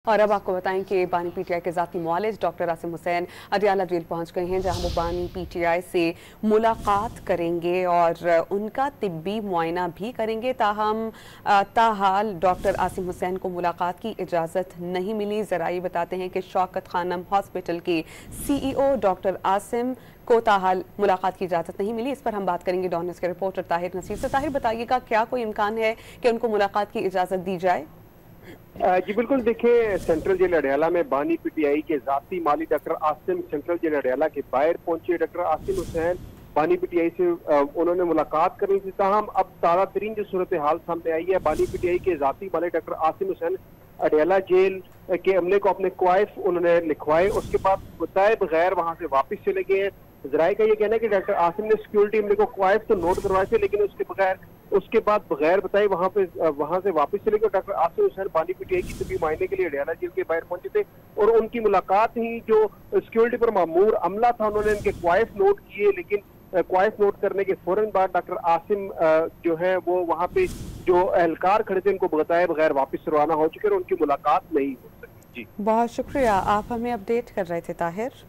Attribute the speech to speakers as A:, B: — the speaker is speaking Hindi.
A: और अब आपको बताएं कि बानी पीटीआई के ज़ाती मुआलिज डॉक्टर आसिम हुसैन अडियाला जेल पहुंच गए हैं, जहां वो बानी पीटीआई से मुलाकात करेंगे और उनका तिब्बी मुआयना भी करेंगे। ताहाल डॉक्टर आसिम हुसैन को मुलाकात की इजाज़त नहीं मिली। ज़राई बताते हैं कि शौकत खानम हॉस्पिटल के CEO डॉक्टर आसिम को ताहाल मुलाकात की इजाज़त नहीं मिली। इस पर हम बात करेंगे डॉन न्यूज़ के रिपोर्टर ताहिर नसीर से। ताहिर, बताइएगा क्या कोई इम्कान है कि उनको मुलाकात की इजाज़त दी जाए?
B: जी बिल्कुल, देखिए सेंट्रल जेल अडयाला में बानी पीटीआई के जाती माली doctor Asim central jail Adiala के बाहर पहुंचे। डॉक्टर आसिम हुसैन बानी पीटीआई से उन्होंने मुलाकात करनी थी, ताहम अब ताज़ा तरीन जो सूरत हाल सामने आई है। बानी पीटीआई के जाती माली डॉक्टर आसिम हुसैन अडयाला जेल के अमले को अपने क्वाइफ उन्होंने लिखवाए, उसके बाद बताए बगैर वहां से वापस चले गए हैं। जराये का ये कहना है कि डॉक्टर आसिम ने सिक्योरिटी अमले को क्वाइफ तो नोट करवाए थे, लेकिन उसके बाद बगैर बताए वहां से वापस चले गए। डॉक्टर आसिम हुसैन बानी पीटीआई की तबीब मायने के लिए अडयाला जेल के बाहर पहुंचे थे और उनकी मुलाकात ही जो सिक्योरिटी पर मामूर अमला था, उन्होंने इनके क्वाइफ नोट किए, लेकिन क्वाइफ नोट करने के फौरन बाद डॉक्टर आसिम जो है वो वहां पे जो एहलकार खड़े थे उनको बताए बगैर वापस रवाना हो चुके और उनकी मुलाकात नहीं हो सकी। जी
A: बहुत शुक्रिया, आप हमें अपडेट कर रहे थे ताहिर।